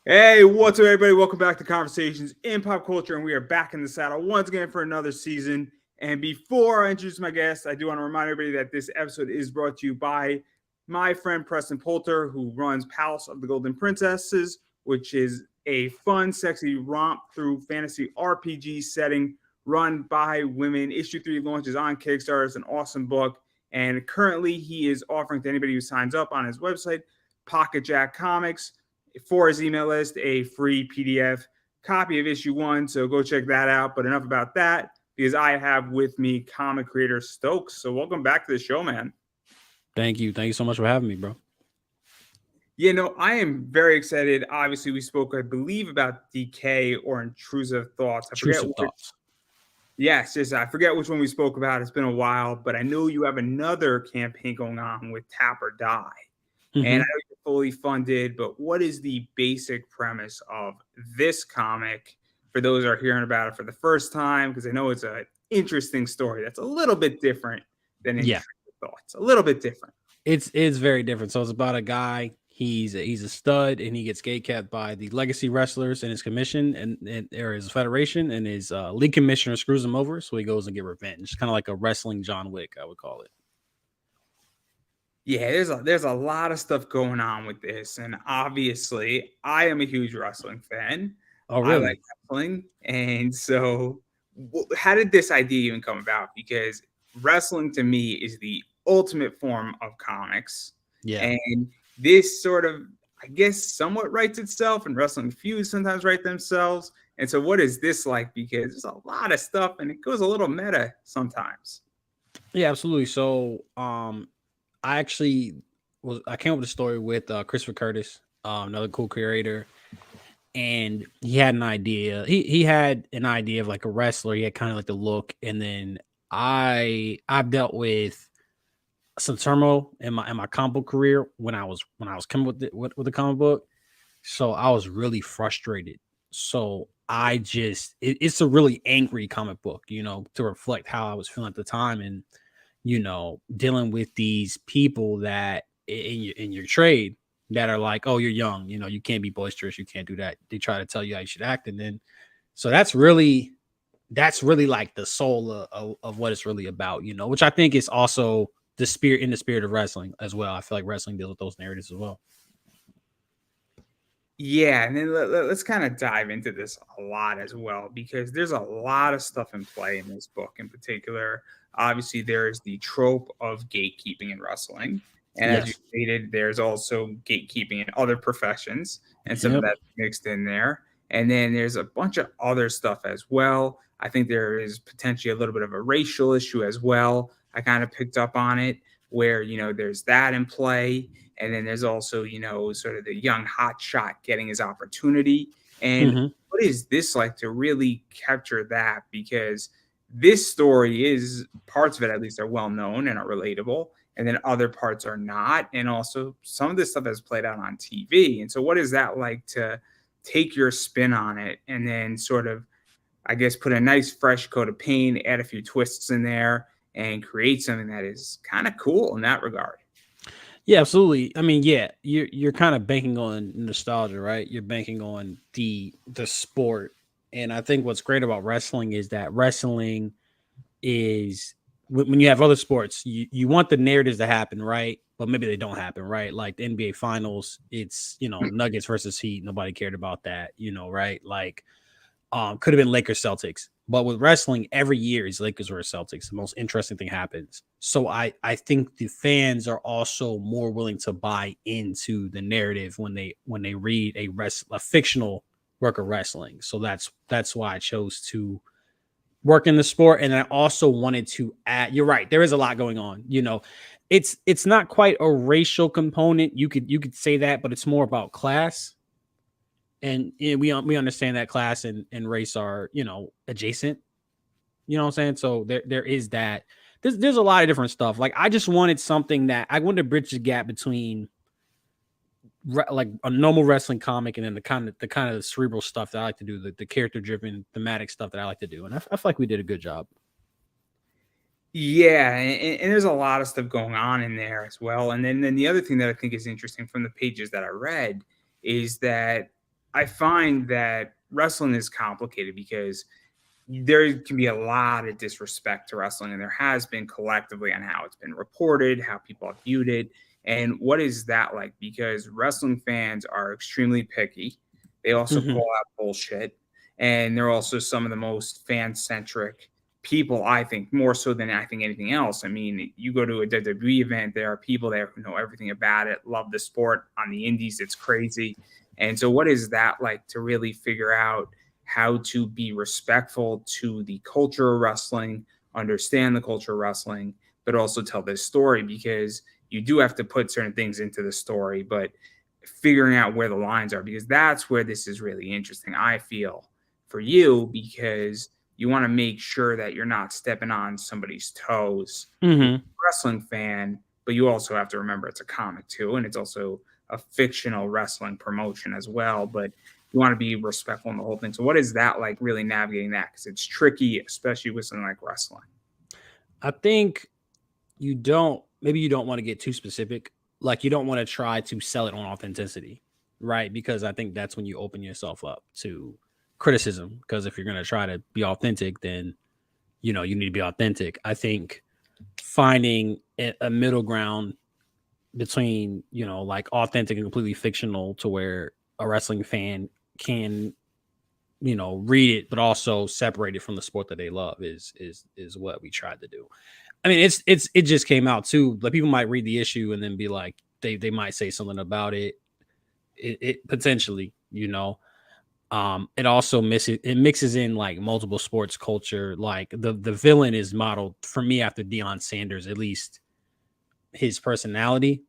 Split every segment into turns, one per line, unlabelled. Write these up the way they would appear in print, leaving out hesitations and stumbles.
Hey, what's up, everybody? Welcome back to Conversations in Pop Culture, and we are back in the saddle once again for another season. And before I introduce my guest, I do want to remind everybody that this episode is brought to you by my friend Preston Poulter, who runs Palace of the Golden Princesses, which is a fun, sexy romp through fantasy RPG setting run by women. Issue 3 launches on Kickstarter. It's an awesome book. And currently, he is offering to anybody who signs up on his website, Pocket Jack Comics, for his email list, a free PDF copy of issue 1. So go check that out. But enough about that, because I have with me comic creator Stokes. So welcome back to the show, man.
Thank you. Thank you so much for having me, bro.
I am very excited. Obviously, we spoke, I believe, about decay or intrusive thoughts. I forget
Intrusive
which.
thoughts.
Yes, I forget which one we spoke about. It's been a while, but I know you have another campaign going on with Tap or Die. And I know you're fully funded, but what is the basic premise of this comic for those who are hearing about it for the first time? Because I know it's an interesting story that's a little bit different than
Yeah,
Intrusive Thoughts. A little bit different.
it's very different. So it's about a guy. He's a stud, and he gets gatekept by the legacy wrestlers in his commission and or his federation, and his league commissioner screws him over, so he goes and get revenge. Kind of like a wrestling John Wick, I would call it.
Yeah, there's a lot of stuff going on with this, and obviously, I am a huge wrestling fan.
Oh,
I like
really?
wrestling, and so how did this idea even come about? Because wrestling to me is the ultimate form of comics,
Yeah.
and this sort of, I guess, somewhat writes itself, and wrestling feuds sometimes write themselves. And so, what is this like? Because there's a lot of stuff, and it goes a little meta sometimes.
Yeah, absolutely. So, I actually I came up with a story with Christopher Curtis, another cool creator, and he had an idea. He had an idea of like a wrestler. He had kind of like the look, and then I've dealt with some turmoil in my comic book career when I was coming with the comic book. So I was really frustrated. So it's a really angry comic book, to reflect how I was feeling at the time, and dealing with these people that in your trade that are like, oh, you're young, you can't be boisterous, you can't do that. They try to tell you how you should act, and then so that's really like the soul of what it's really about, which I think is also the spirit of wrestling as well. I feel like wrestling deals with those narratives as well.
Yeah, and then let's kind of dive into this a lot as well, because there's a lot of stuff in play in this book in particular. Obviously, there's the trope of gatekeeping in wrestling. And as you
Yes.
stated, there's also gatekeeping in other professions, and some of
Yep.
that mixed in there. And then there's a bunch of other stuff as well. I think there is potentially a little bit of a racial issue as well. I kind of picked up on it where, there's that in play. And then there's also, sort of the young hot shot getting his opportunity. And
Hmm.
what is this like to really capture that? Because this story is, parts of it at least are well known and are relatable, and then other parts are not. And also some of this stuff has played out on TV. And so what is that like to take your spin on it and then sort of, I guess, put a nice fresh coat of paint, add a few twists in there, and create something that is kind of cool in that regard?
Yeah, absolutely. I mean, yeah, you're kind of banking on nostalgia, right? You're banking on the sport. And I think what's great about wrestling is that wrestling is when you have other sports, you want the narratives to happen, right? But maybe they don't happen, right? Like the NBA finals, it's, Nuggets versus Heat. Nobody cared about that, right? Like could have been Lakers Celtics. But with wrestling, every year is Lakers or Celtics. The most interesting thing happens. So I think the fans are also more willing to buy into the narrative when they read a fictional work of wrestling. So that's why I chose to work in the sport. And I also wanted to add, you're right, there is a lot going on. It's not quite a racial component. You could say that, but it's more about class, and we understand that class and race are adjacent. You know what I'm saying? So there is that. There's a lot of different stuff. Like I just wanted something that I wanted to bridge the gap between like a normal wrestling comic and then the kind of cerebral stuff that I like to do, the character driven thematic stuff that I like to do, and I feel like we did a good job.
Yeah, and there's a lot of stuff going on in there as well. And then the other thing that I think is interesting from the pages that I read is that I find that wrestling is complicated because there can be a lot of disrespect to wrestling, and there has been collectively on how it's been reported, how people have viewed it, and what is that like? Because wrestling fans are extremely picky. They also
Hmm.
call out bullshit, and they're also some of the most fan centric people, I think, more so than I think anything else. I mean, you go to a WWE event, there are people there who know everything about it, love the sport. On the indies, it's crazy. And so, what is that like to really figure out how to be respectful to the culture of wrestling, understand the culture of wrestling, but also tell this story? Because you do have to put certain things into the story, but figuring out where the lines are, because that's where this is really interesting, I feel, for you, because you want to make sure that you're not stepping on somebody's toes who's
Hmm.
a wrestling fan, but you also have to remember it's a comic too, and it's also a fictional wrestling promotion as well. But you want to be respectful in the whole thing. So, what is that like really navigating that? Because it's tricky, especially with something like wrestling.
I think maybe you don't want to get too specific. Like you don't want to try to sell it on authenticity, right? Because I think that's when you open yourself up to criticism. Because if you're going to try to be authentic, then, you need to be authentic. I think finding a middle ground between, like authentic and completely fictional to where a wrestling fan can, read it, but also separate it from the sport that they love is what we tried to do. I mean, it just came out too. Like people might read the issue and then be like, they might say something about it. It potentially, it also mixes in like multiple sports culture. Like the villain is modeled for me after Deion Sanders, at least his personality.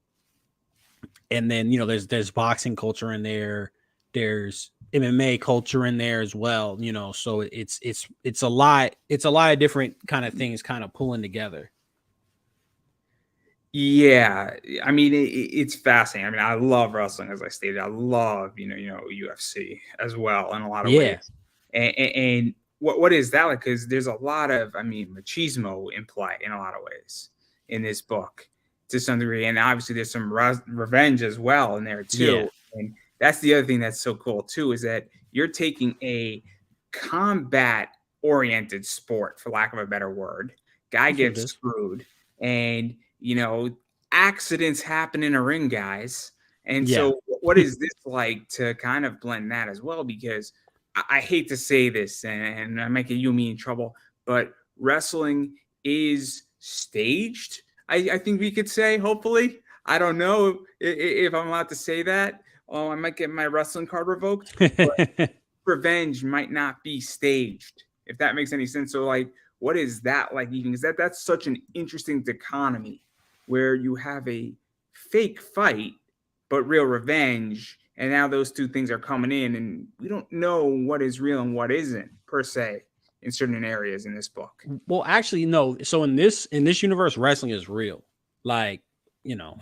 And then there's boxing culture in there. There's MMA culture in there as well. So it's a lot. It's a lot of different kind of things kind of pulling together.
Yeah, I mean it's fascinating. I mean, I love wrestling, as I stated. I love UFC as well in a lot of
Yeah.
ways. And what is that like? Because there's a lot of, I mean, machismo in play in a lot of ways in this book to some degree, and obviously there's some revenge as well in there
Yeah.
too. And that's the other thing that's so cool too, is that you're taking a combat oriented sport, for lack of a better word. Guy
That's what it
gets
is.
screwed, and accidents happen in a ring, guys. And
Yeah.
so, what is this like to kind of blend that as well? Because I hate to say this, and I might get you and me in trouble, but wrestling is staged. I think we could say, hopefully. I don't know if I'm allowed to say that. Oh, I might get my wrestling card revoked. But revenge might not be staged, if that makes any sense. So, like, what is that like? Even is that's such an interesting dichotomy where you have a fake fight but real revenge, and now those two things are coming in, and we don't know what is real and what isn't per se in certain areas in this book.
Well, actually, no. So in this universe, wrestling is real. Like, you know,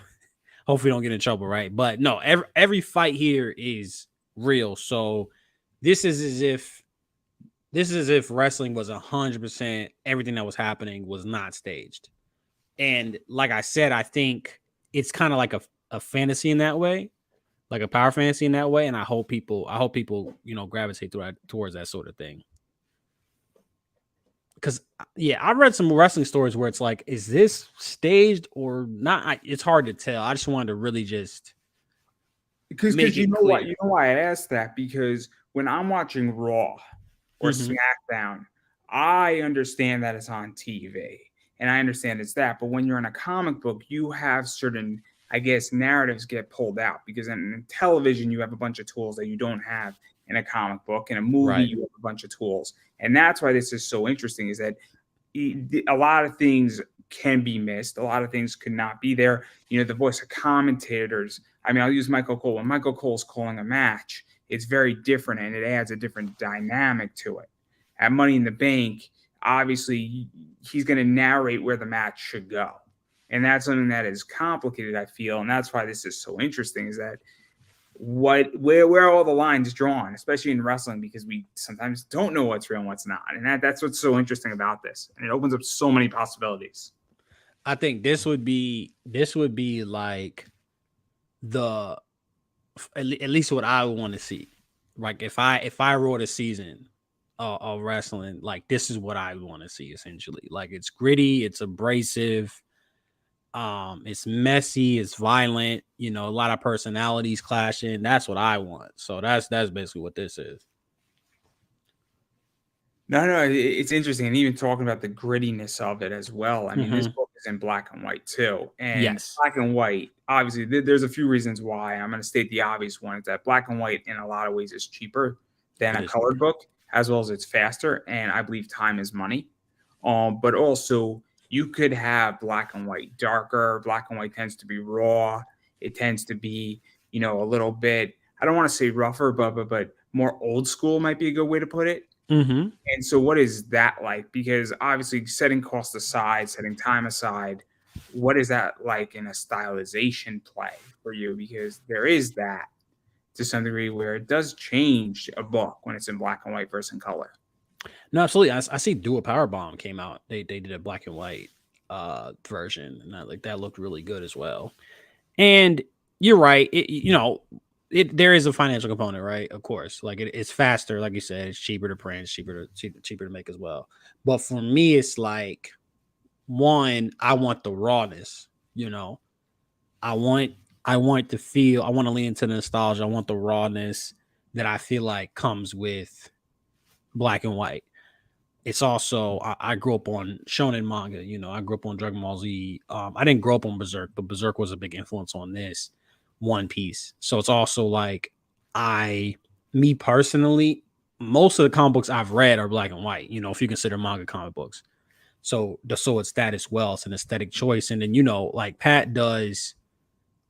hopefully don't get in trouble, right? But no, every fight here is real. So this is as if wrestling was 100%. Everything that was happening was not staged. And like I said, I think it's kind of like a fantasy in that way, like a power fantasy in that way. And I hope people gravitate towards that sort of thing. Because yeah, I read some wrestling stories where it's like, is this staged or not? It's hard to tell. I just wanted to really just
Because
make
you
it
know what,
clear.
I asked that because when I'm watching Raw or
Hmm.
SmackDown, I understand that it's on TV and I understand it's that. But when you're in a comic book, you have certain, I guess, narratives get pulled out because in television, you have a bunch of tools that you don't have in a comic book. In a movie,
Right.
you have a bunch of tools. And that's why this is so interesting, is that a lot of things can be missed. A lot of things could not be there. The voice of commentators. I mean, I'll use Michael Cole. When Michael Cole's calling a match, it's very different and it adds a different dynamic to it. At Money in the Bank, obviously, he's going to narrate where the match should go. And that's something that is complicated, I feel. And that's why this is so interesting, is that where are all the lines drawn, especially in wrestling, because we sometimes don't know what's real and what's not. And that's what's so interesting about this. And it opens up so many possibilities.
I think this would be like the at least what I want to see. Like if I wrote a season of wrestling, like this is what I want to see essentially. Like it's gritty, it's abrasive, it's messy, it's violent, you know, a lot of personalities clashing. That's what I want. So that's basically what this is.
No, it's interesting, and even talking about the grittiness of it as well. I mean, this
Mm-hmm.
book is in black and white too, and
Yes,
black and white. Obviously, there's a few reasons why. I'm going to state the obvious one: is that black and white, in a lot of ways, is cheaper than
it
a
is
colored
cheaper.
book, as well as it's faster. And I believe time is money. But also you could have black and white darker. Black and white tends to be raw. It tends to be, a little bit. I don't want to say rougher, but more old school might be a good way to put it.
Mm-hmm.
And so what is that like? Because obviously setting cost aside, setting time aside, what is that like in a stylization play for you? Because there is that to some degree where it does change a book when it's in black and white versus in color.
No, absolutely. I see Do a Power Bomb came out. They did a black and white version, and that looked really good as well. And you're right. There is a financial component, right? Of course, like it's faster, like you said, it's cheaper to print, it's cheaper to make as well. But for me, it's like one, I want the rawness. You know, I want I want to feel. I want to lean into the nostalgia. I want the rawness that I feel like comes with black and white. It's also I grew up on shonen manga. You know, I grew up on Dragon Ball Z. I didn't grow up on Berserk, but Berserk was a big influence on this One Piece. So it's also like I, me personally, most of the comic books I've read are black and white. You know, if you consider manga comic books. So it's that as well. It's an aesthetic choice, and then like Pat does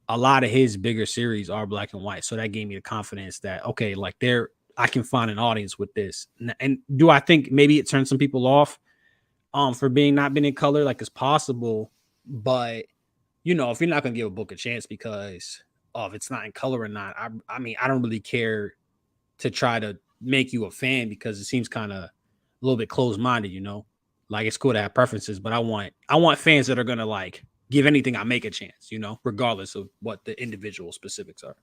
a lot of his bigger series are black and white. So that gave me the confidence that okay, like I can find an audience with this. And do I think maybe it turns some people off for being not being in color? Like it's possible, but if you're not gonna give a book a chance because if it's not in color or not, I mean I don't really care to try to make you a fan because it seems kind of a little bit closed minded, Like it's cool to have preferences, but I want fans that are gonna like give anything I make a chance, regardless of what the individual specifics are.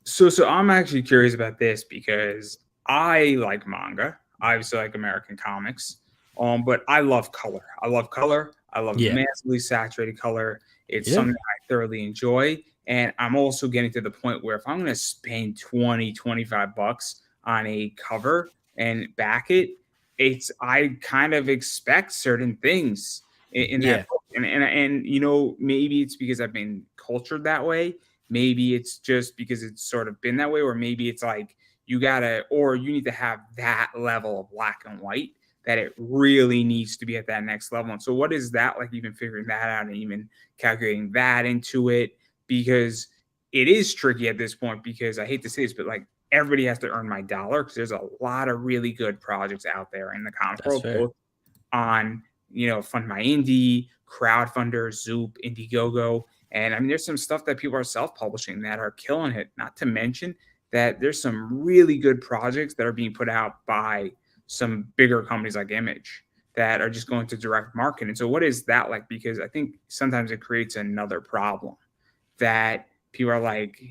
So I'm actually curious about this because I like manga. I obviously like American comics. But I love color. I love color. I love
Yeah.
massively saturated color. It's
Yeah.
something I thoroughly enjoy. And I'm also getting to the point where if I'm going to spend 20, 25 bucks on a cover and back it, I kind of expect certain things in that
Yeah.
book. And maybe it's because I've been cultured that way. Maybe it's just because it's sort of been that way, or maybe it's like you need to have that level of black and white that it really needs to be at that next level. And so, what is that like, even figuring that out and even calculating that into it? Because it is tricky at this point, because I hate to say this, but like everybody has to earn my dollar because there's a lot of really good projects out there in the comic
That's
world,
fair.
both on, Fund My Indie, Crowdfunder, Zoop, Indiegogo. And I mean, there's some stuff that people are self-publishing that are killing it. Not to mention that there's some really good projects that are being put out by some bigger companies like Image that are just going to direct market. And so what is that like? Because I think sometimes it creates another problem that people are like,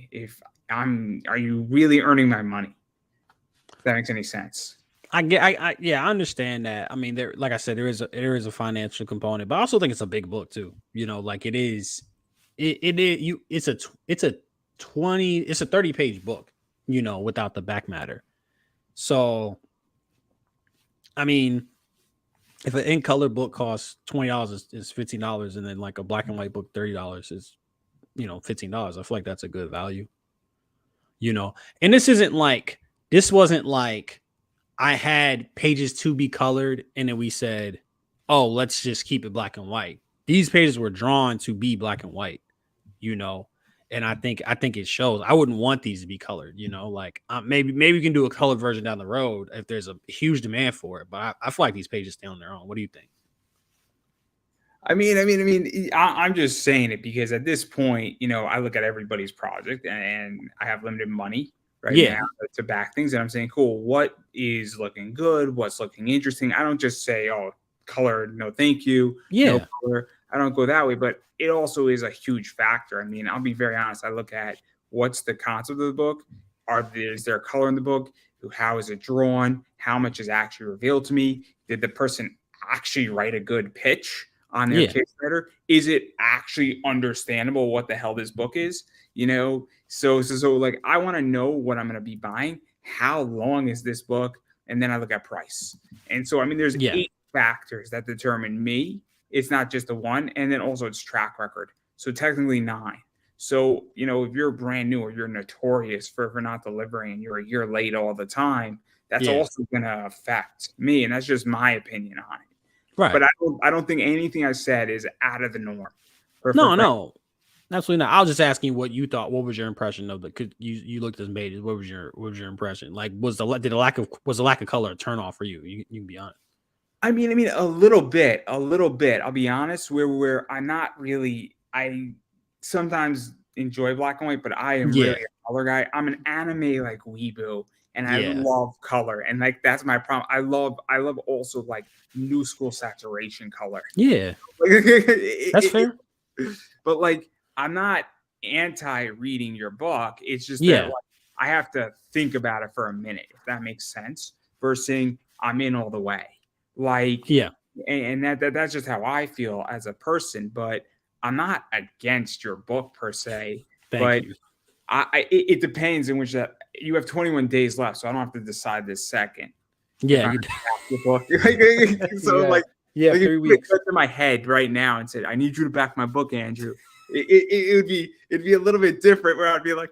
are you really earning my money? If that makes any sense.
Yeah, I understand that. I mean, like I said, there is a financial component, but I also think it's a big book too. Like it is, it is you. It's a 30-page book. Without the back matter. So, I mean, if an in color book costs $20 is $15, and then like a black and white book $30 is $15. I feel like that's a good value. And this wasn't like I had pages to be colored, and then we said, "Oh, let's just keep it black and white." These pages were drawn to be black and white, you know, and I think it shows. I wouldn't want these to be colored, like maybe we can do a colored version down the road if there's a huge demand for it. But I feel like these pages stay on their own. What do you think?
I'm just saying it because at this point, I look at everybody's project and I have limited money right now
Yeah,
to back things. And I'm saying, cool, what is looking good? What's looking interesting? I don't just say, oh, color, no, thank you, no
yeah,
color. I don't go that way, but it also is a huge factor. I mean, I'll be very honest. I look at what's the concept of the book. is there color in the book? How is it drawn? How much is actually revealed to me? Did the person actually write a good pitch on their Kickstarter? Is it actually understandable what the hell this book is? So like I want to know what I'm going to be buying. How long is this book? And then I look at price. And so, I mean, there's 8 factors that determine me. It's not just the one. And then also it's track record. So technically 9. So, if you're brand new or you're notorious for not delivering and you're a year late all the time, that's also going to affect me. And that's just my opinion on it.
Right.
But I don't think anything I said is out of the norm.
No, absolutely not. I was just asking what you thought. What was your impression of the? You looked as made. What was your impression? Like, was the lack of color a turn off for you? You can be honest.
I mean, a little bit. I'll be honest. Where I'm not really. I sometimes enjoy black and white, but I am really a color guy. I'm an anime like weeboo, and I love color, and like that's my problem. I love also like new school saturation color.
Yeah, that's fair.
But like, I'm not anti-reading your book. It's just that like, I have to think about it for a minute, if that makes sense. Versus saying I'm in all the way. Like, and that's just how I feel as a person. But I'm not against your book per se.
Thank you.
It depends in which that you have 21 days left, so I don't have to decide this second.
Yeah,
your book. So like
3 weeks.
In my head right now and said, "I need you to back my book, Andrew." It'd be a little bit different where I'd be like,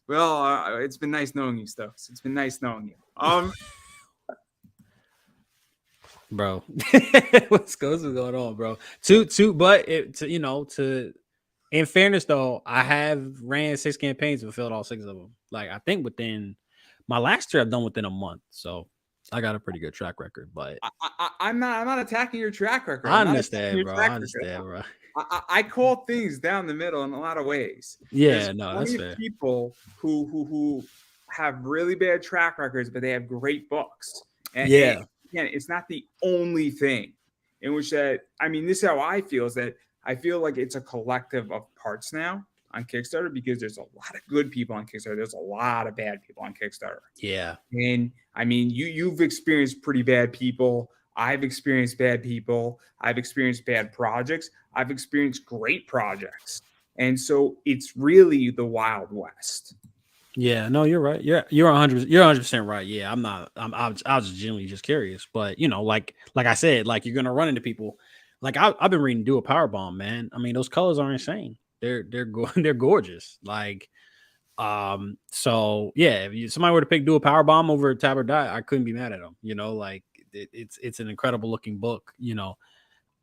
"Well, it's been nice knowing you, Stokes. It's been nice knowing you."
Bro, what's going on, bro? But in fairness though, I have ran 6 campaigns and fulfilled all 6 of them. Like I think within my last year, I've done within a month, so I got a pretty good track record. But
I'm not attacking your track record.
I understand, bro.
I call things down the middle in a lot of ways.
Yeah, no, that's fair.
People who have really bad track records, but they have great books. And again, it's not the only thing in which that, I mean, this is how I feel, is that I feel like it's a collective of parts now on Kickstarter, because there's a lot of good people on Kickstarter. There's a lot of bad people on Kickstarter.
Yeah.
And I mean, you've experienced pretty bad people. I've experienced bad people. I've experienced bad projects. I've experienced great projects. And so it's really the Wild West.
Yeah, no, you're right. You're 100% right. Yeah, I was genuinely just curious, but like I said, like you're gonna run into people. Like I've been reading Do a Powerbomb, man. I mean, those colors are insane. They're gorgeous. Like, so yeah, if somebody were to pick Do a Powerbomb over Tab or Die, I couldn't be mad at them. Like it's an incredible looking book.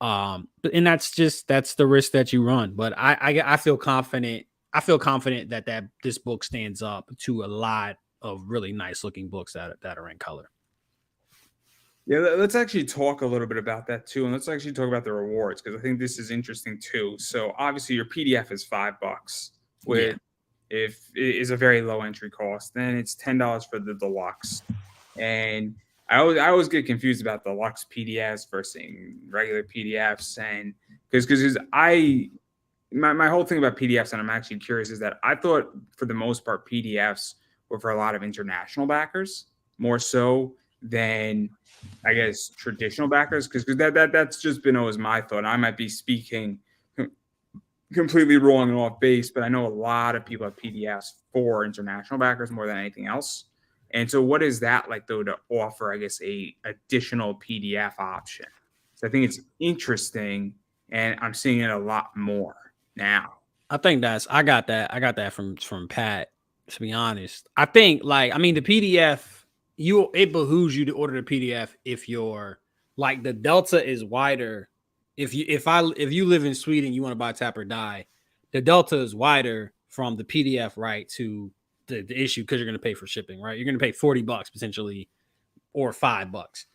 And that's the risk that you run. But I feel confident. I feel confident that this book stands up to a lot of really nice looking books that are in color.
Yeah, let's actually talk a little bit about that too, and let's actually talk about the rewards, because I think this is interesting too. So obviously your PDF is $5, which if it is a very low entry cost. Then it's $10 for the deluxe, and I always get confused about deluxe PDFs versus regular PDFs, and because my whole thing about PDFs, and I'm actually curious, is that I thought for the most part PDFs were for a lot of international backers more so than, I guess, traditional backers, because that's just been always my thought. I might be speaking completely wrong and off base, but I know a lot of people have PDFs for international backers more than anything else. And so what is that like, though, to offer, I guess, a additional PDF option? So I think it's interesting, and I'm seeing it a lot more now.
I think I got that from Pat, to be honest. I think, like, I mean, the PDF, it behooves you to order the PDF if you're like, the delta is wider. If you live in Sweden, you want to buy Tap or Die, the delta is wider from the PDF right to the issue, because you're going to pay for shipping, right? You're going to pay $40 potentially, or $5.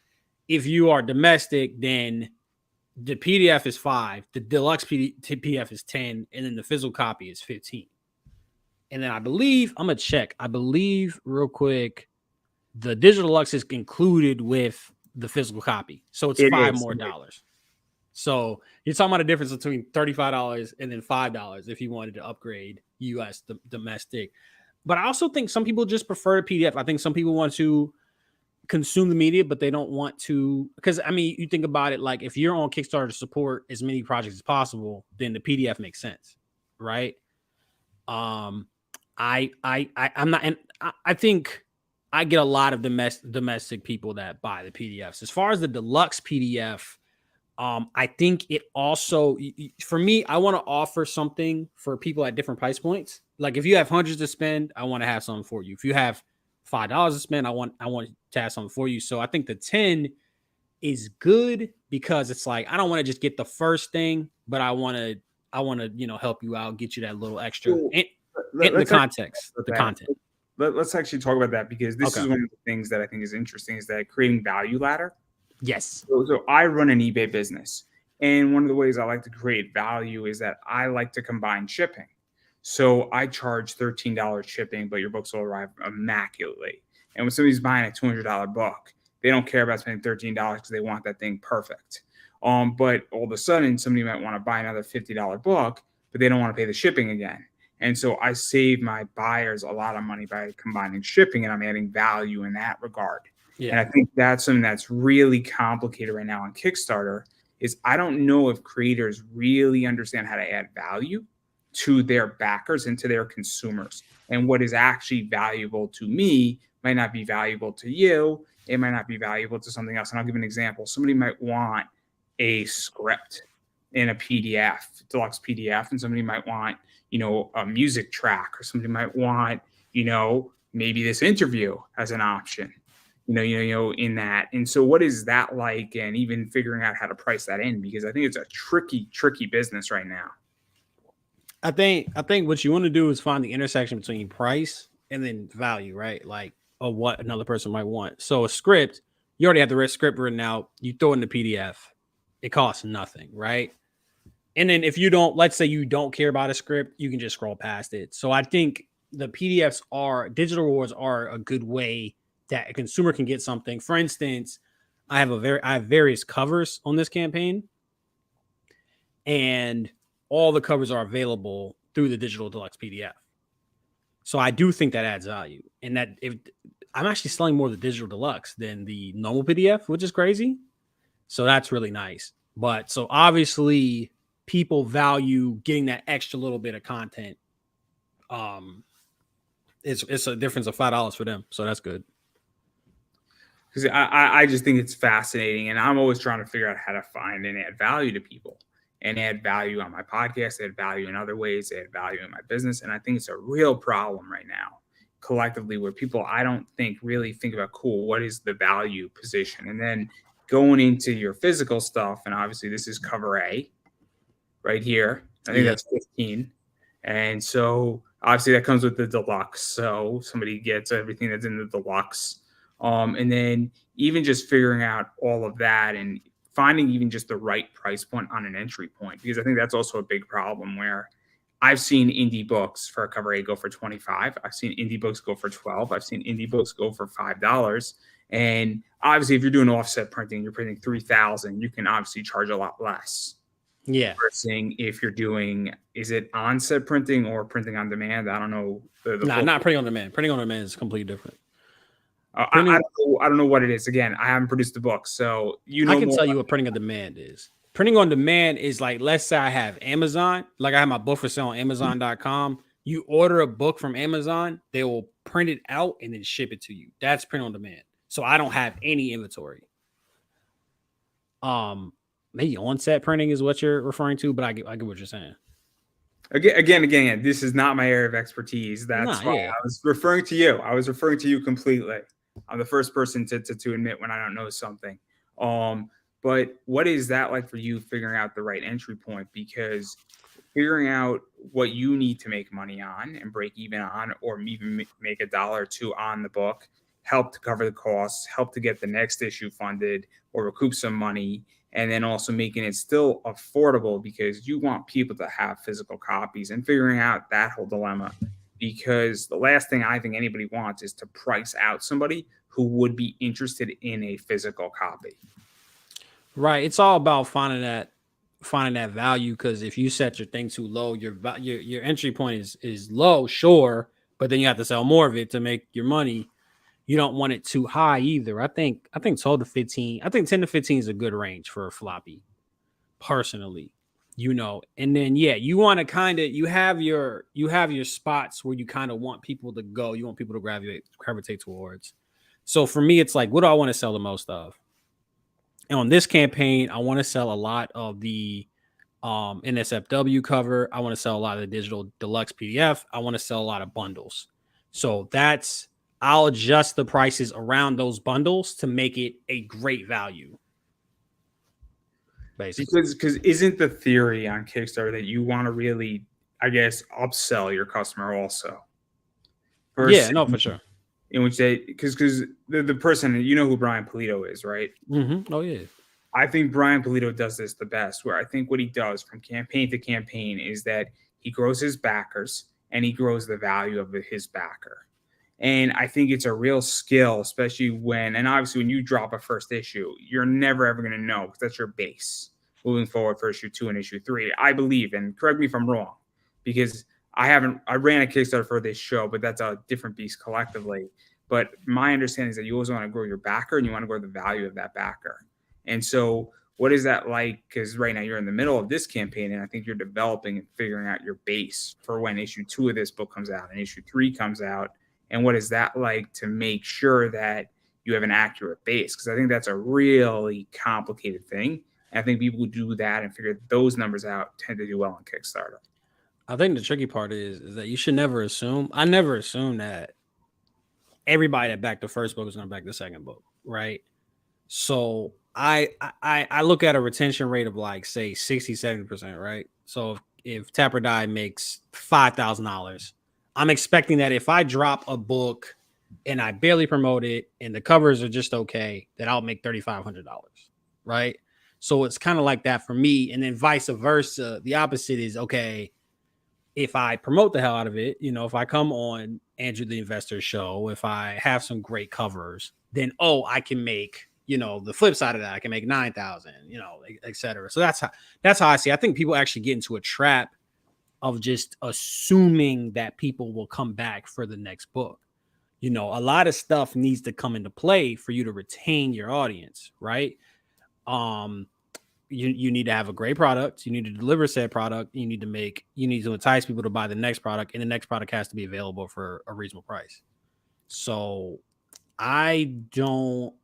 If you are domestic, then the PDF is $5, the deluxe PDF is $10, and then the physical copy is $15. And then I believe, I'm gonna check. I believe real quick, the digital deluxe is included with the physical copy, so it's $5 more. So you're talking about a difference between $35 and then $5 if you wanted to upgrade US domestic. But I also think some people just prefer the PDF. I think some people want to consume the media, but they don't want to, because I mean, you think about it, like if you're on Kickstarter to support as many projects as possible, then the PDF makes sense, right? I'm not, and I think I get a lot of domestic people that buy the PDFs. As far as the deluxe PDF, I think it also, for me, I want to offer something for people at different price points. Like if you have hundreds to spend, I want to have something for you. If you have $5 to spend, I want to have something for you. So I think the 10 is good because it's like I don't want to just get the first thing, but I want to help you out, get you that little extra
So,
in the
let's
context, the content.
Let's actually talk about that, because this is one of the things that I think is interesting, is that creating value ladder.
Yes.
So I run an eBay business, and one of the ways I like to create value is that I like to combine shipping. So I charge $13 shipping, but your books will arrive immaculately. And when somebody's buying a $200 book, they don't care about spending $13 because they want that thing perfect. But all of a sudden, somebody might want to buy another $50 book, but they don't want to pay the shipping again. And so I save my buyers a lot of money by combining shipping, and I'm adding value in that regard.
Yeah.
And I think that's something that's really complicated right now on Kickstarter, is I don't know if creators really understand how to add value to their backers and to their consumers. And what is actually valuable to me might not be valuable to you. It might not be valuable to something else. And I'll give an example. Somebody might want a script in a PDF, deluxe PDF, and somebody might want, a music track, or somebody might want, maybe this interview as an option, in that. And so what is that like? And even figuring out how to price that in, because I think it's a tricky business right now.
I think what you want to do is find the intersection between price and then value, right? Like, or what another person might want. So a script, you already have the script written out. You throw in the PDF, it costs nothing, right? And then if you don't, let's say you don't care about a script, you can just scroll past it. So I think the digital rewards are a good way that a consumer can get something. For instance, I have various covers on this campaign, and all the covers are available through the digital deluxe PDF. So I do think that adds value, and that if I'm actually selling more of the digital deluxe than the normal PDF, which is crazy. So that's really nice. But so obviously people value getting that extra little bit of content. It's a difference of $5 for them. So that's good.
Because I just think it's fascinating, and I'm always trying to figure out how to find and add value to people, and add value on my podcast, add value in other ways, add value in my business. And I think it's a real problem right now collectively, where people, I don't think, really think about, cool, what is the value position? And then going into your physical stuff, and obviously this is cover A right here. I think that's 15. And so obviously that comes with the deluxe. So somebody gets everything that's in the deluxe. And then even just figuring out all of that, and finding even just the right price point on an entry point, because I think that's also a big problem, where I've seen indie books for a cover A go for 25. I've seen indie books go for 12. I've seen indie books go for $5. And obviously, if you're doing offset printing, you're printing 3,000, you can obviously charge a lot less.
Yeah.
Versus if you're doing, is it onset printing or printing on demand? I don't know.
Not printing on demand. Printing on demand is completely different.
I don't know what it is. Again, I haven't produced the book, so
I can tell you what printing on demand is. Printing on demand is like, let's say I have Amazon, like I have my book for sale on Amazon.com. You order a book from Amazon, they will print it out and then ship it to you. That's print on demand. So I don't have any inventory. Maybe on-set printing is what you're referring to, but I get what you're saying.
Again, this is not my area of expertise. That's why I was referring to you. I was referring to you completely. I'm the first person to admit when I don't know something. But what is that like for you, figuring out the right entry point? Because figuring out what you need to make money on and break even on, or even make $1 or $2 on the book, help to cover the costs, help to get the next issue funded or recoup some money, and then also making it still affordable, because you want people to have physical copies, and figuring out that whole dilemma. Because the last thing I think anybody wants is to price out somebody who would be interested in a physical copy.
Right. It's all about finding that value, because if you set your thing too low, your entry point is low, sure, but then you have to sell more of it to make your money. You don't want it too high either. I think 12 to 15. I think 10 to 15 is a good range for a floppy, personally. And then you want to kind of you have your spots where you kind of want people to go. You want people to gravitate towards. So for me, it's like, what do I want to sell the most of? And on this campaign, I want to sell a lot of the NSFW cover. I want to sell a lot of the digital deluxe PDF. I want to sell a lot of bundles. So I'll adjust the prices around those bundles to make it a great value. Basically.
Because isn't the theory on Kickstarter that you want to really, I guess, upsell your customer also?
For sure.
In which because the person, you know who Brian Polito is, right?
Mm-hmm. Oh yeah.
I think Brian Polito does this the best, where I think what he does from campaign to campaign is that he grows his backers and he grows the value of his backer. And I think it's a real skill, especially when you drop a first issue, you're never ever going to know, because that's your base moving forward for issue 2 and issue 3. I believe, and correct me if I'm wrong, because I ran a Kickstarter for this show, but that's a different beast collectively. But my understanding is that you always want to grow your backer and you want to grow the value of that backer. And so what is that like? Because right now you're in the middle of this campaign, and I think you're developing and figuring out your base for when issue 2 of this book comes out and issue 3 comes out. And what is that like to make sure that you have an accurate base? Because I think that's a really complicated thing. And I think people who do that and figure those numbers out tend to do well on Kickstarter.
I think the tricky part is that you should never assume. I never assume that everybody that backed the first book is going to back the second book, right? So I look at a retention rate of like, say, 60-70%, right? So if Tap or Die makes $5,000, I'm expecting that if I drop a book and I barely promote it and the covers are just okay, that I'll make $3,500, right? So it's kind of like that for me. And then vice versa. The opposite is, okay, if I promote the hell out of it, if I come on Andrew the Investor show, if I have some great covers, then, I can make, the flip side of that, I can make 9,000, et cetera. So that's how I see it. I think people actually get into a trap of just assuming that people will come back for the next book. A lot of stuff needs to come into play for you to retain your audience, right? You need to have a great product. You need to deliver said product. You need to entice people to buy the next product, and the next product has to be available for a reasonable price. So I don't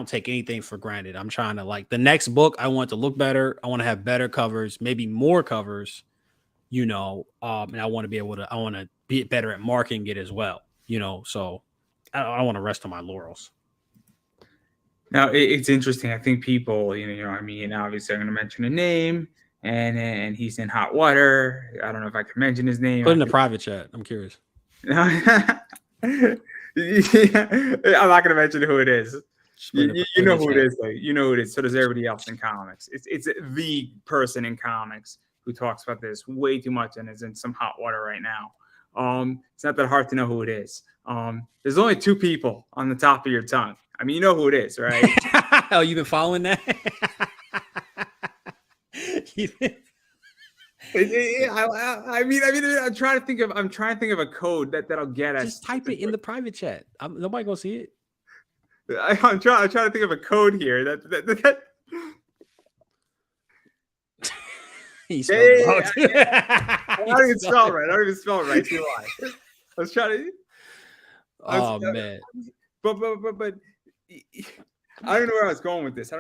take anything for granted. I'm trying to, like, the next book, I want to look better. I want to have better covers, maybe more covers, and I want to be better at marketing it as well, so I don't want to rest on my laurels.
Now, it's interesting. I think people, obviously I'm going to mention a name, and he's in hot water. I don't know if I can mention his name.
Put in the private chat. I'm curious.
I'm not going to mention who it is. You know who it is. Like, you know who it is. So does everybody else in comics. It's the person in comics who talks about this way too much and is in some hot water right now. It's not that hard to know who it is. There's only 2 people on the top of your tongue. I mean, you know who it is, right?
Oh, you've been following that?
I mean, I'm trying to think of a code that'll get us.
Just type it in the private chat. Nobody gonna see it.
I'm trying to think of a code here that I don't even spell it right. Do I? I was trying to.
Man.
But I don't know where I was going with this.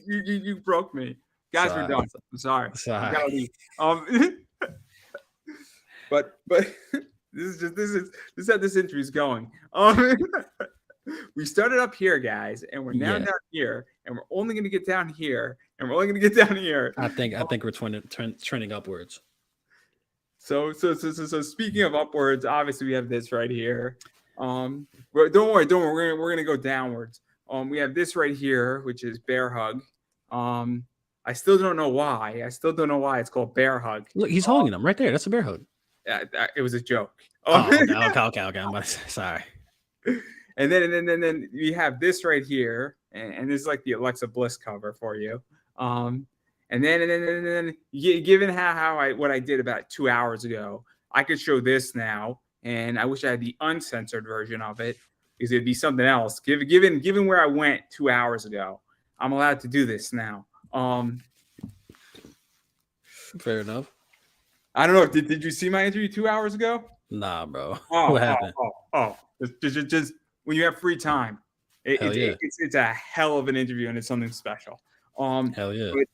You broke me. Guys, we're done. I'm sorry. But this is how this interview is going. We started up here, guys, and we're now down here, and we're only going to get down here, and we're only going to get down here.
I think we're trending upwards.
So speaking of upwards, obviously we have this right here. Don't worry. We're gonna go downwards. We have this right here, which is Bear Hug. I still don't know why. It's called Bear Hug.
Look, he's holding them right there. That's a bear hug.
It was a joke.
Okay. I'm about to say, sorry.
And then we have this right here, and this is like the Alexa Bliss cover for you. And then given what I did about 2 hours ago, I could show this now, and I wish I had the uncensored version of it because it'd be something else. Given where I went 2 hours ago, I'm allowed to do this now.
Fair enough.
I don't know. Did you see my interview 2 hours ago?
Nah, bro.
Oh,
What happened?
Just when you have free time,
Hell yeah.
it's a hell of an interview and it's something special.
Hell yeah.
But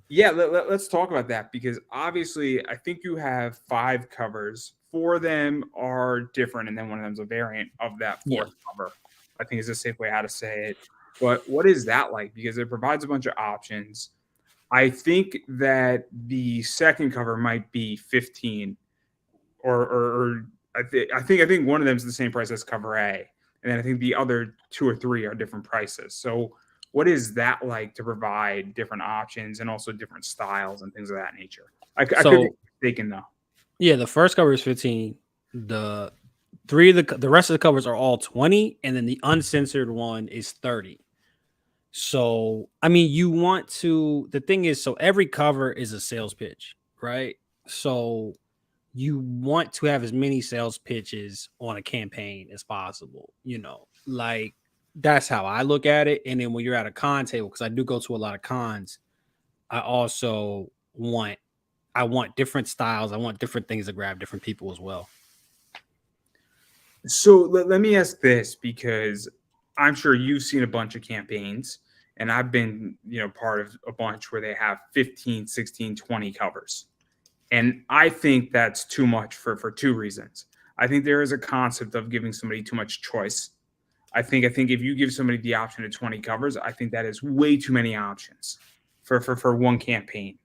yeah, let's talk about that because obviously I think you have 5 covers. 4 of them are different, and then one of them is a variant of that fourth cover. I think is a safe way how to say it. But what is that like? Because it provides a bunch of options. I think that the second cover might be 15 or I think one of them is the same price as cover A, and then I think the other 2 or 3 are different prices. So, what is that like to provide different options and also different styles and things of that nature? I could be mistaken though.
Yeah, the first cover is 15. The rest of the covers are all 20, and then the uncensored one is 30. So, I mean, the thing is, so every cover is a sales pitch, right? So you want to have as many sales pitches on a campaign as possible, like that's how I look at it. And then when you're at a con table, because I do go to a lot of cons, I also want different styles. I want different things to grab different people as well.
So let me ask this, because I'm sure you've seen a bunch of campaigns, and I've been, part of a bunch where they have 15, 16, 20 covers. And I think that's too much for 2 reasons. I think there is a concept of giving somebody too much choice. I think if you give somebody the option of 20 covers, I think that is way too many options for one campaign.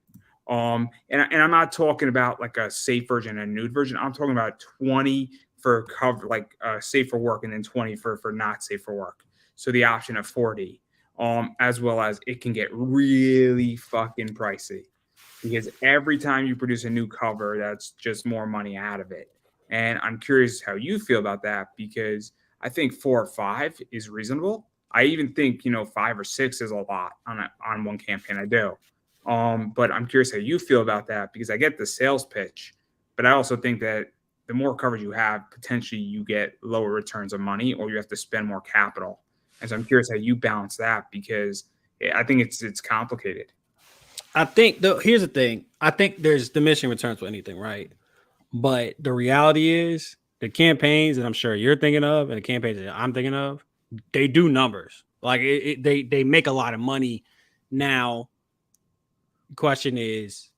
And I'm not talking about like a safe version and a nude version. I'm talking about 20 for cover, like safe for work, and then 20 for not safe for work. So the option of 40, as well as it can get really fucking pricey because every time you produce a new cover, that's just more money out of it. And I'm curious how you feel about that, because I think 4 or 5 is reasonable. I even think 5 or 6 is a lot on one campaign. I do. But I'm curious how you feel about that, because I get the sales pitch, but I also think that the more coverage you have, potentially you get lower returns on money, or you have to spend more capital. And so I'm curious how you balance that, because I think it's complicated.
I think here's the thing. I think there's diminishing returns with anything, right? But the reality is the campaigns that I'm sure you're thinking of and the campaigns that I'm thinking of, they do numbers. Like they make a lot of money. Now, the question is,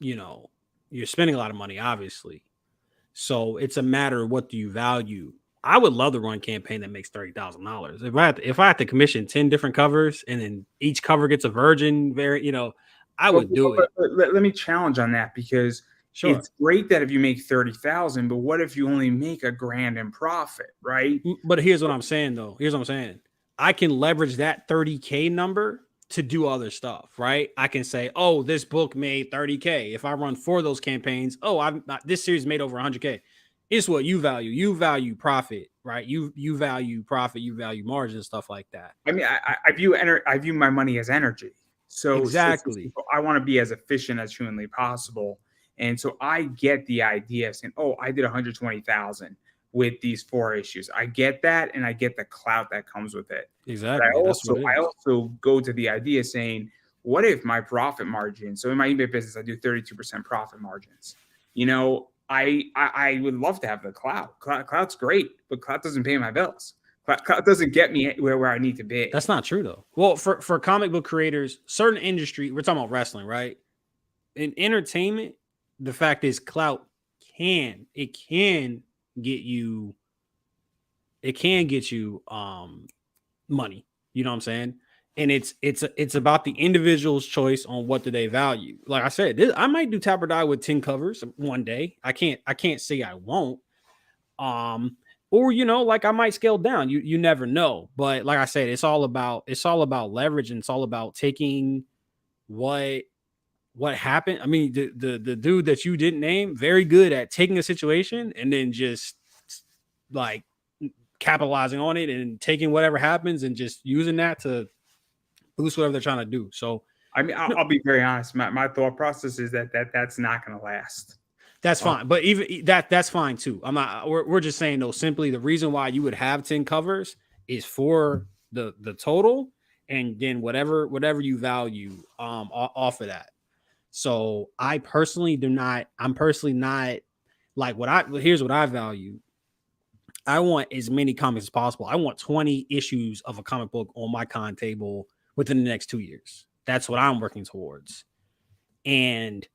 you're spending a lot of money, obviously. So it's a matter of what do you value. I would love to run a campaign that makes $30,000. If I had to commission 10 different covers and then each cover gets a virgin, I would do it.
Let me challenge on that, because
Sure.
It's great that if you make 30,000, but what if you only make $1,000 in profit, right?
But here's what I'm saying, though. I can leverage that 30K number to do other stuff, right? I can say, oh, this book made 30K. If I run 4 of those campaigns, this series made over 100K. It's what you value. You value profit, right? You value profit. You value margin and stuff like that.
I mean, I view my money as energy. So
exactly,
I want to be as efficient as humanly possible. And so I get the idea of saying, oh, I did 120,000 with these 4 issues. I get that, and I get the clout that comes with it.
Exactly.
I also go to the idea saying, what if my profit margin? So in my eBay business, I do 32% profit margins. I would love to have the clout. Clout's great, but clout doesn't pay my bills. Clout doesn't get me where I need to be.
That's not true, though. Well, for comic book creators, certain industry, we're talking about wrestling, right? In entertainment, the fact is clout can get you money. You know what I'm saying? And it's about the individual's choice on what do they value. Like I said, I might do tap or die with 10 covers one day. I can't say I won't. Or like I might scale down. You never know. But like I said, it's all about leverage, and it's all about taking what happened. I mean, the dude that you didn't name, very good at taking a situation and then just like capitalizing on it and taking whatever happens and just using that to boost whatever they're trying to do. So
I mean, I'll be very honest. My thought process is that's not going to last.
That's fine, but even that's fine too. I'm not. We're just saying though. Simply, the reason why you would have 10 covers is for the total, and then whatever you value off of that. So I personally do not. I'm personally not like what I. Here's what I value. I want as many comics as possible. I want 20 issues of a comic book on my con table within the next 2 years. That's what I'm working towards. And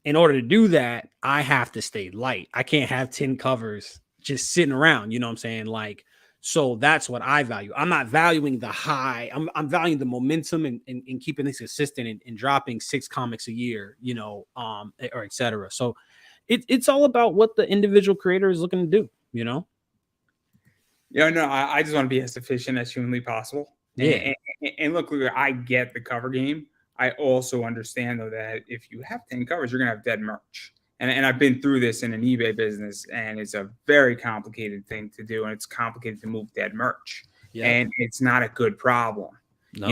in order to do that, I have to stay light. I can't have 10 covers just sitting around. You know what I'm saying? Like, so that's what I value. I'm not valuing the high. I'm valuing the momentum and keeping this consistent and dropping 6 comics a year, or et cetera. So it's all about what the individual creator is looking to do,
Yeah, no, I just want to be as efficient as humanly possible.
Yeah.
And look, I get the cover game. I also understand, though, that if you have 10 covers, you're going to have dead merch. And I've been through this in an eBay business, and it's a very complicated thing to do, and it's complicated to move dead merch. Yep. And it's not a good problem. No.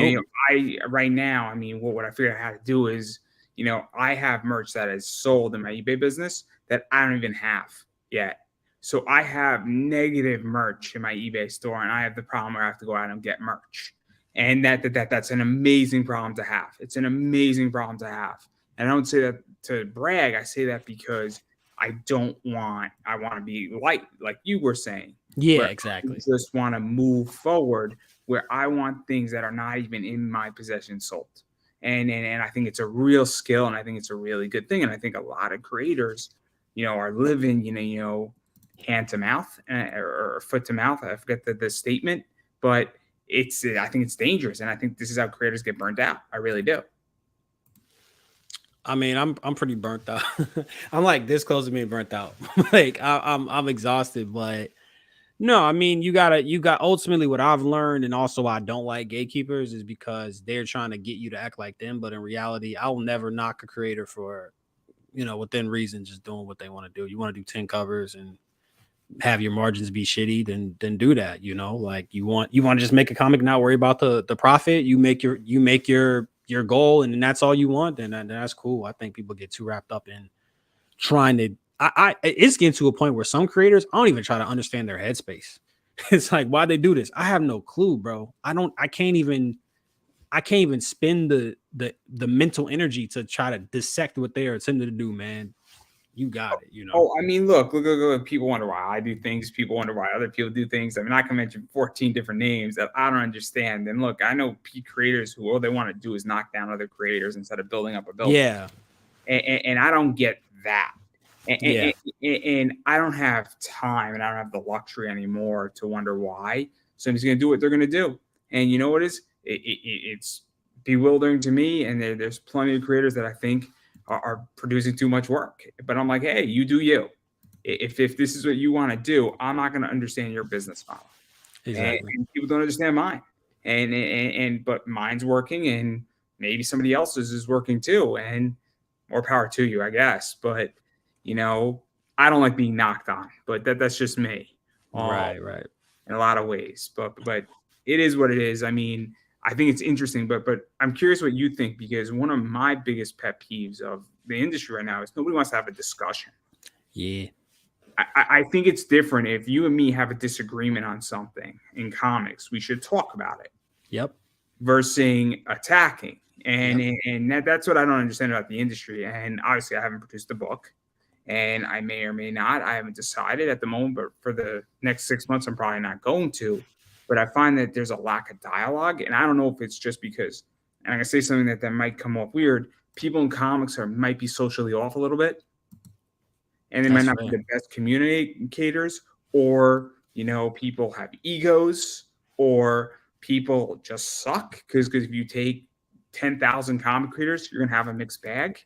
Right now, what I figured out how to do is, I have merch that is sold in my eBay business that I don't even have yet. So I have negative merch in my eBay store, and I have the problem where I have to go out and get merch. And that's an amazing problem to have. It's an amazing problem to have. And I don't say that to brag. I say that because I want to be light, like you were saying.
Yeah, exactly.
I just want to move forward where I want things that are not even in my possession sold. And I think it's a real skill, and I think it's a really good thing. And I think a lot of creators, are living, hand to mouth or foot to mouth. I forget the statement, but I think it's dangerous, and I think this is how creators get burnt out. I really do.
I'm pretty burnt out. I'm like this close to being burnt out. Like I'm exhausted, but no, you got ultimately what I've learned, and also I don't like gatekeepers is because they're trying to get you to act like them. But in reality, I will never knock a creator for, within reason, just doing what they want to do. You want to do 10 covers and have your margins be shitty, then do that. Like you want to just make a comic, not worry about the profit. You make your goal, and then that's all you want, then that's cool. I think people get too wrapped up in trying to. It's getting to a point where some creators, I don't even try to understand their headspace. It's like, why they do this? I have no clue, bro. I can't even spend the mental energy to try to dissect what they are attempting to do, man. You got it,
Oh, look. People wonder why I do things. People wonder why other people do things. I can mention 14 different names that I don't understand. And look, I know creators who all they want to do is knock down other creators instead of building up a building.
Yeah.
And I don't get that. And I don't have time, and I don't have the luxury anymore to wonder why. So I'm just going to do what they're going to do. And you know what it's bewildering to me. And there's plenty of creators that I think are producing too much work. But I'm like, hey, you do you. If this is what you want to do, I'm not going to understand your business model.
Exactly.
And people don't understand mine. But mine's working, and maybe somebody else's is working too. And more power to you, I guess. But I don't like being knocked on. But that's just me.
Right.
In a lot of ways. But it is what it is. I think it's interesting, but I'm curious what you think, because one of my biggest pet peeves of the industry right now is nobody wants to have a discussion.
Yeah.
I think it's different if you and me have a disagreement on something in comics. We should talk about it.
Yep.
Versus attacking. And that's what I don't understand about the industry. And obviously I haven't produced a book, and I may or may not. I haven't decided at the moment, but for the next 6 months, I'm probably not going to. But I find that there's a lack of dialogue, and I don't know if it's just because, and I'm going to say something that might come off weird, people in comics might be socially off a little bit, and they might not be the best communicators, or, people have egos, or people just suck, because if you take 10,000 comic creators, you're going to have a mixed bag.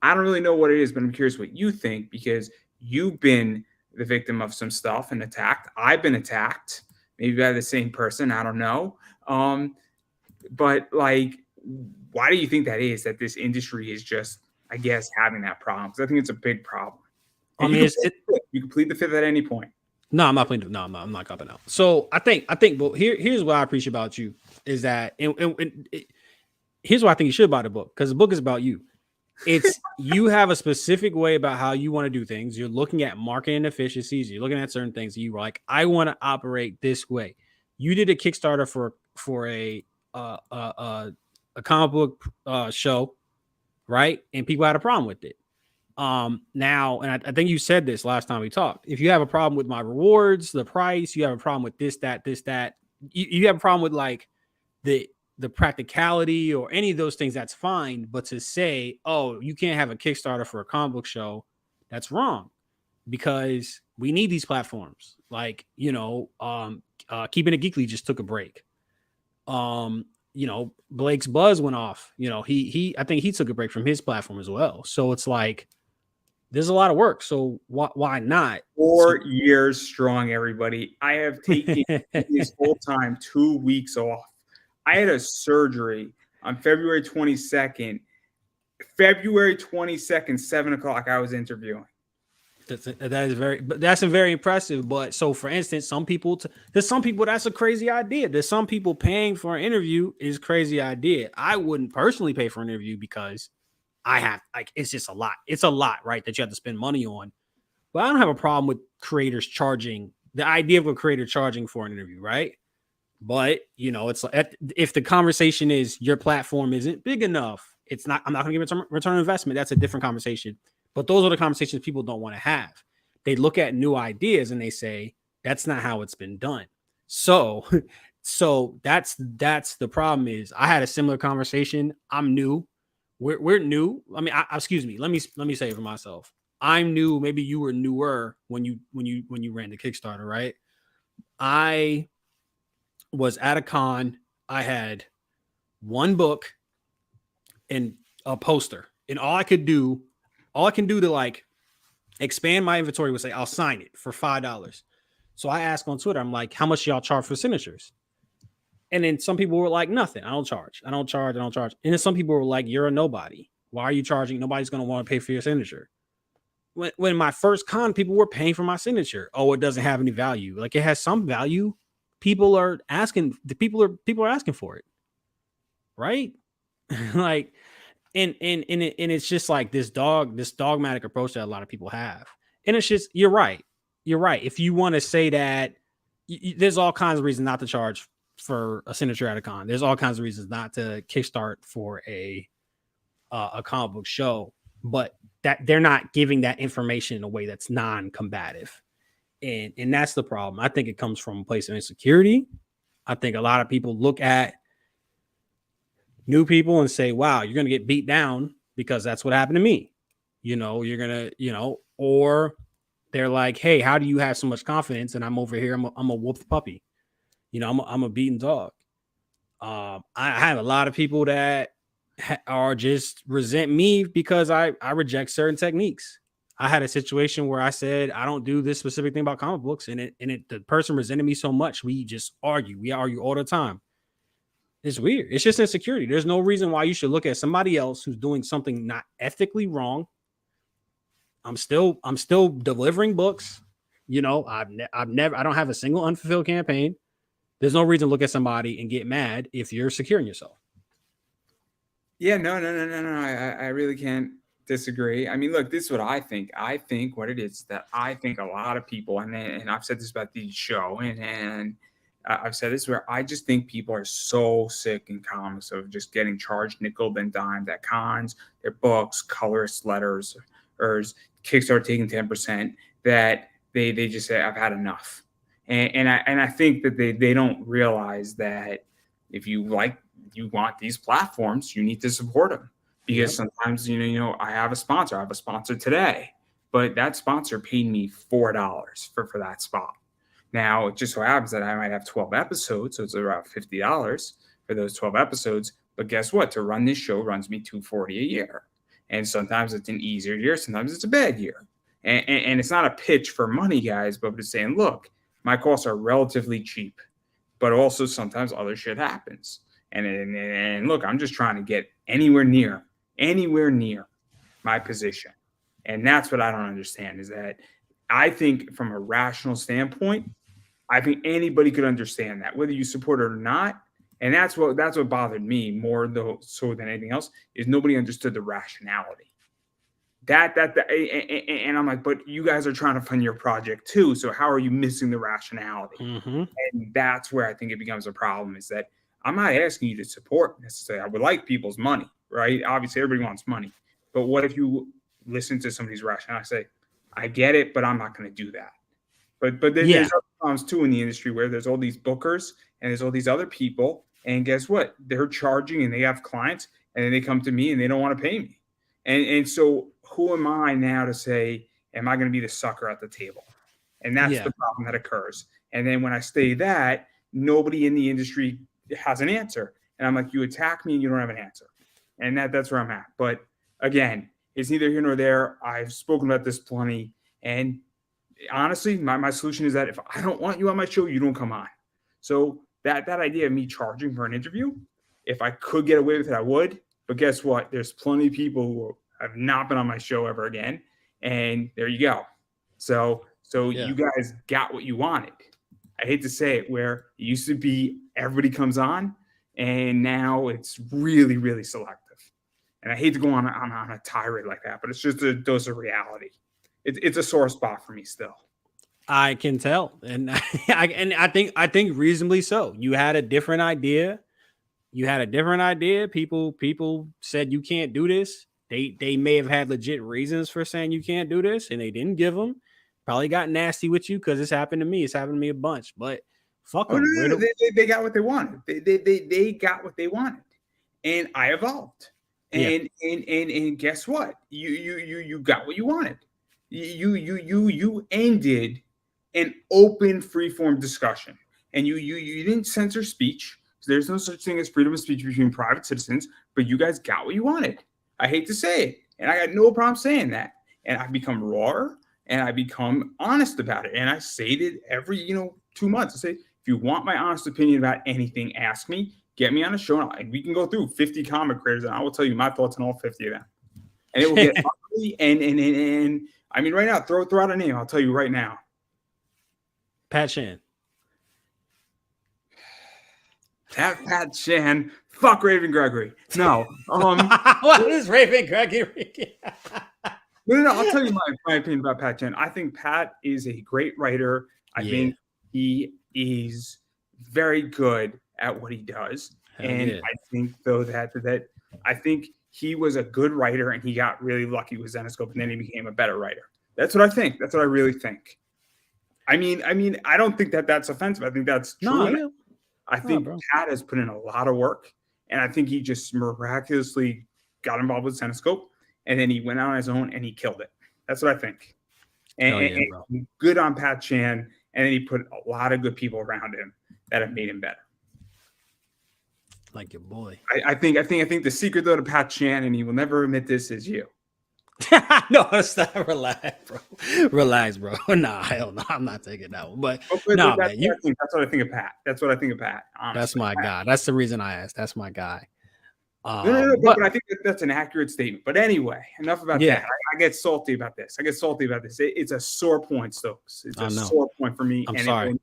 I don't really know what it is, but I'm curious what you think, because you've been the victim of some stuff and attacked. I've been attacked. Maybe by the same person, I don't know. But like, why do you think that is, that this industry is just, I guess, having that problem? Because I think it's a big problem. And you can plead the fifth at any point.
No, I'm not pleading. No, I'm not copping out. So I think, but here's what I appreciate about you is that, and here's what I think you should buy the book, because the book is about you. It's you have a specific way about how you want to do things. You're looking at marketing efficiencies. You're looking at certain things. You like, I want to operate this way. You did a Kickstarter for a comic book show, right? And people had a problem with it. Now, and I think you said this last time we talked. If you have a problem with my rewards, the price, you have a problem with this, that, you have a problem with like the practicality or any of those things, that's fine. But to say, oh, you can't have a Kickstarter for a comic book show, that's wrong, because we need these platforms. Like, Keeping It Geekly just took a break. Blake's Buzz went off. I think he took a break from his platform as well. So it's like there's a lot of work. So why not?
4 years strong, everybody. I have taken this whole time 2 weeks off. I had a surgery on February 22nd. February 22nd, 7:00, I was interviewing.
That's very impressive. But so, for instance, there's some people that's a crazy idea. There's some people paying for an interview is crazy idea. I wouldn't personally pay for an interview because it's just a lot. It's a lot, right? That you have to spend money on. But I don't have a problem with creators charging, the idea of a creator charging for an interview, right? But it's like, if the conversation is your platform isn't big enough, I'm not going to give it return on investment. That's a different conversation. But those are the conversations people don't want to have. They look at new ideas and they say, that's not how it's been done. So that's the problem. Is I had a similar conversation. I'm new. We're new. I mean, excuse me. Let me say it for myself. I'm new. Maybe you were newer when you ran the Kickstarter, right? I was at a con. I had one book and a poster, and all I can do to like expand my inventory was say, I'll sign it for $5. So I asked on Twitter, I'm like, how much y'all charge for signatures? And then some people were like, nothing. I don't charge. And then some people were like, you're a nobody. Why are you charging? Nobody's going to want to pay for your signature. When my first con, people were paying for my signature. Oh, it doesn't have any value. Like, it has some value. People are asking are asking for it. Right? Like, and it's just like this dogmatic approach that a lot of people have. And it's just, you're right. If you want to say that, there's all kinds of reasons not to charge for a signature at a con. There's all kinds of reasons not to kickstart for a comic book show, but that they're not giving that information in a way that's non-combative. And that's the problem. I think it comes from a place of insecurity. I think a lot of people look at new people and say, wow, you're going to get beat down because that's what happened to me. You're going to, or they're like, hey, how do you have so much confidence? And I'm over here. I'm a whooped puppy. I'm a beaten dog. I have a lot of people that are just resent me because I reject certain techniques. I had a situation where I said, I don't do this specific thing about comic books. And the person resented me so much. We just argue. We argue all the time. It's weird. It's just insecurity. There's no reason why you should look at somebody else who's doing something not ethically wrong. I'm still delivering books. I don't have a single unfulfilled campaign. There's no reason to look at somebody and get mad if you're securing yourself.
Yeah, no. I really can't disagree. I mean, look, this is what I think. I think what it is that I think a lot of people, and I've said this about the show, and I've said this where I just think people are so sick in comics of just getting charged nickel and dime at cons, their books, colorist letters, or Kickstarter taking 10%, that they just say, I've had enough. And I think that they don't realize that if you want these platforms, you need to support them, because sometimes I have a sponsor today, but that sponsor paid me $4 for that spot. Now it just so happens that I might have 12 episodes, so it's about $50 for those 12 episodes. But guess what? To run this show runs me $240 a year, and sometimes it's an easier year, sometimes it's a bad year, and it's not a pitch for money, guys, but it's saying, look, my costs are relatively cheap, but also sometimes other shit happens. And look, I'm just trying to get anywhere near my position. And that's what I don't understand, is that I think from a rational standpoint, I think anybody could understand that, whether you support it or not. And that's what bothered me more though so than anything else is nobody understood the rationality. And I'm like, but you guys are trying to fund your project too. So how are you missing the rationality?
Mm-hmm.
And that's where I think it becomes a problem is that I'm not asking you to support necessarily. I would like people's money, right? Obviously, everybody wants money. But what if you listen to somebody's rationale? I say, I get it, but I'm not going to do that. But then
Yeah.
there's other problems too in the industry where there's all these bookers and there's all these other people. And guess what? They're charging and they have clients and then they come to me and they don't want to pay me. And so who am I now to say, am I going to be the sucker at the table? And that's
Yeah.
the problem that occurs. And then when I say that, nobody in the industry has an answer. And I'm like, you attack me and you don't have an answer. And that's where I'm at. But again, it's neither here nor there. I've spoken about this plenty. And honestly, my solution is that if I don't want you on my show, you don't come on. So that idea of me charging for an interview, if I could get away with it, I would. But guess what? There's plenty of people who have not been on my show ever again. And there you go. So you guys got what you wanted. I hate to say it, where it used to be everybody comes on, and now it's really, really selective. And I hate to go on a tirade like that, but it's just a dose of reality. It's a sore spot for me still.
I can tell, and I think reasonably so. You had a different idea. People said you can't do this. They may have had legit reasons for saying you can't do this, and they didn't give them. Probably got nasty with you because it's happened to me. It's happened to me a bunch. But fuck them.
No, they got what they wanted. They got what they wanted, and I evolved. And guess what? You got what you wanted. You ended an open, free-form discussion, and you didn't censor speech. So there's no such thing as freedom of speech between private citizens. But you guys got what you wanted. I hate to say it, and I got no problem saying that. And I've become rawer, and I become honest about it. And I say it every 2 months. I say, if you want my honest opinion about anything, ask me. Get me on a show, and we can go through 50 comic creators, and I will tell you my thoughts on all 50 of them. And it will get ugly. And I mean, right now, throw out a name. I'll tell you right now.
Pat Shan.
Pat Shan. Fuck Raven Gregory. No.
What is Raven Gregory?
No. I'll tell you my opinion about Pat Shan. I think Pat is a great writer. I think he is very good at what he does. I think though that I think he was a good writer and he got really lucky with Zenescope and then he became a better writer. That's what I think. That's what I really think. I mean, I don't think that's offensive. I think that's true.
No,
I think Pat has put in a lot of work, and I think he just miraculously got involved with Zenescope, and then he went out on his own and he killed it. That's what I think. And good on Pat Shan, and then he put a lot of good people around him that have made him better.
Like your boy.
I think the secret though to Pat Shan, and he will never admit this, is you.
No, stop. Relax, bro. Nah, hell no. I'm not taking that one. But
that's what I think of Pat. That's what I think of Pat. Honestly.
That's my guy. That's the reason I asked. That's my guy.
No, but I think that's an accurate statement. But anyway, enough about that. I get salty about this. It's a sore point, Stokes. It's a sore point for me.
I'm sorry.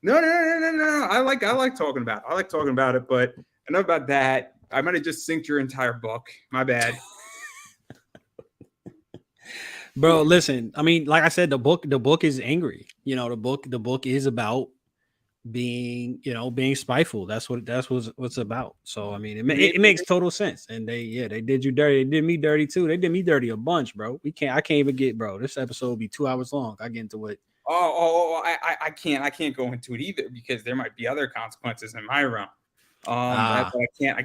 No. I like talking about it. I like talking about it, but enough about that. I might have just synced your entire book. My bad.
Bro, listen. I mean, like I said, the book is angry. The book is about being spiteful. That's what's about. So I mean, it makes total sense. And they did you dirty. They did me dirty too. They did me dirty a bunch, bro. I can't even get, bro. This episode will be 2 hours long. I get into it.
I can't go into it either because there might be other consequences in my realm. I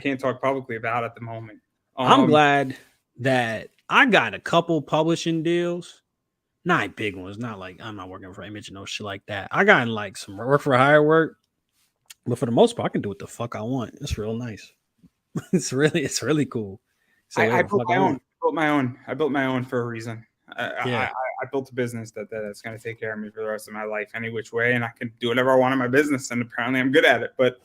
can't talk publicly about at the moment.
I'm glad that I got a couple publishing deals, not big ones, not like I'm not working for Image and no shit like that. I got like some work for hire work, but for the most part, I can do what the fuck I want. It's real nice. It's really cool. So
I built my own. I built my own for a reason. I built a business that's going to take care of me for the rest of my life any which way, and I can do whatever I want in my business, and apparently I'm good at it. But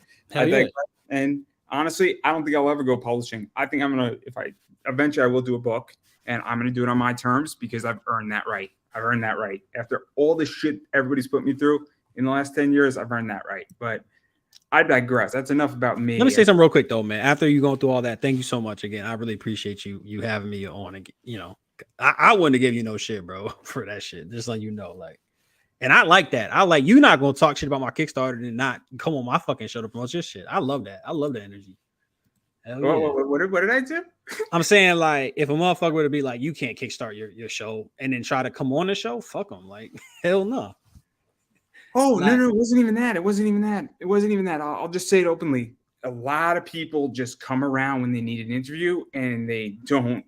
and honestly, I don't think I'll ever go publishing. I think eventually I will do a book, and I'm going to do it on my terms because I've earned that right. After all the shit everybody's put me through in the last 10 years, I've earned that right. But I digress. That's enough about me.
Let me say something real quick though, man. After you go through all that, thank you so much again. I really appreciate you having me on. And I wouldn't have given you no shit, bro, for that shit. Just like like, and I like that. I like you not gonna talk shit about my Kickstarter and not come on my fucking show to promote your shit. I love that. I love the energy. Hell yeah.
What did I do?
I'm saying like if a motherfucker were to be like, you can't kickstart your show and then try to come on the show, fuck them. Like hell no.
Oh no, it wasn't even that. It wasn't even that. I'll just say it openly. A lot of people just come around when they need an interview, and they don't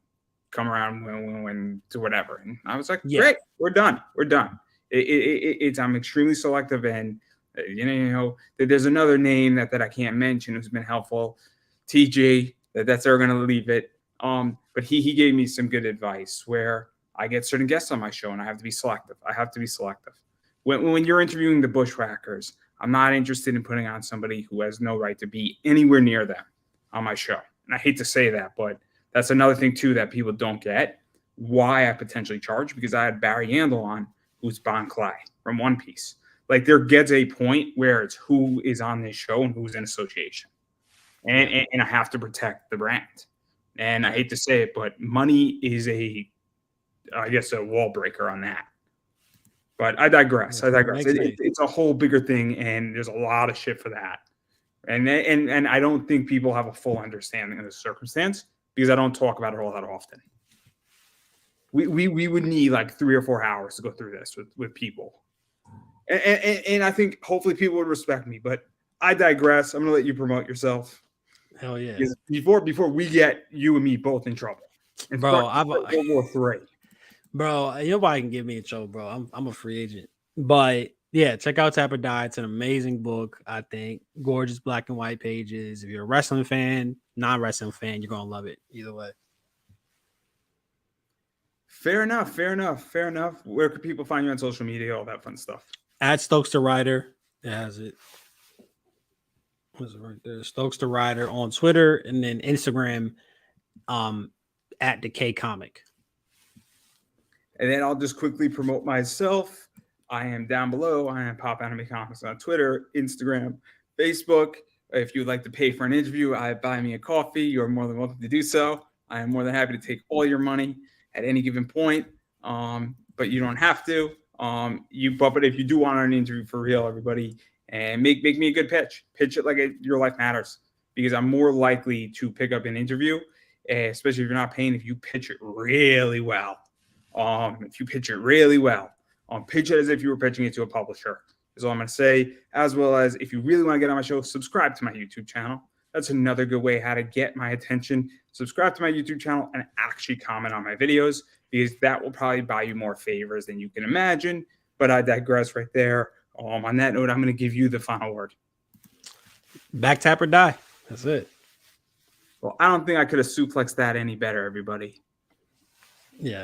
come around when to whatever. And I was like, great, we're done. I'm extremely selective, and there's another name that I can't mention who's been helpful, TG. That's they're gonna leave it. But he gave me some good advice where I get certain guests on my show, and I have to be selective. When you're interviewing the Bushwhackers, I'm not interested in putting on somebody who has no right to be anywhere near them on my show. And I hate to say that, but that's another thing too that people don't get. Why I potentially charge, because I had Barry Yandel on, who's Bon Clay from One Piece. Like there gets a point where it's who is on this show and who's in association. And I have to protect the brand. And I hate to say it, but money is a wall breaker on that. But I digress. It's a whole bigger thing, and there's a lot of shit for that. And I don't think people have a full understanding of the circumstance because I don't talk about it all that often. We would need like 3 or 4 hours to go through this with people. And I think hopefully people would respect me, but I digress. I'm gonna let you promote yourself.
Hell yeah.
Before we get you and me both in trouble. And
bro, I'm
World War III.
Bro, nobody can give me a show, bro. I'm a free agent. But yeah, check out Tap or Die. It's an amazing book, I think. Gorgeous black and white pages. If you're a wrestling fan, non-wrestling fan, you're gonna love it either way.
Fair enough. Where could people find you on social media, all that fun stuff?
At Stokes the Writer. It has it. What's it right there? Stokes the Writer on Twitter, and then Instagram at Decay Comic.
And then I'll just quickly promote myself. I am down below. I am Pop Anime Comics on Twitter, Instagram, Facebook. If you would like to pay for an interview, buy me a coffee. You're more than welcome to do so. I am more than happy to take all your money at any given point. But you don't have to. But if you do want an interview for real, everybody, and make me a good pitch. Pitch it like your life matters, because I'm more likely to pick up an interview, especially if you're not paying, if you pitch it really well. Pitch it as if you were pitching it to a publisher, is all I'm going to say. As well as, if you really want to get on my show, subscribe to my YouTube channel. That's another good way how to get my attention. Subscribe to my YouTube channel and actually comment on my videos, because that will probably buy you more favors than you can imagine. But I digress right there. On that note, I'm going to give you the final word.
Back Tap or Die. That's it.
Well, I don't think I could have suplexed that any better, everybody.
Yeah.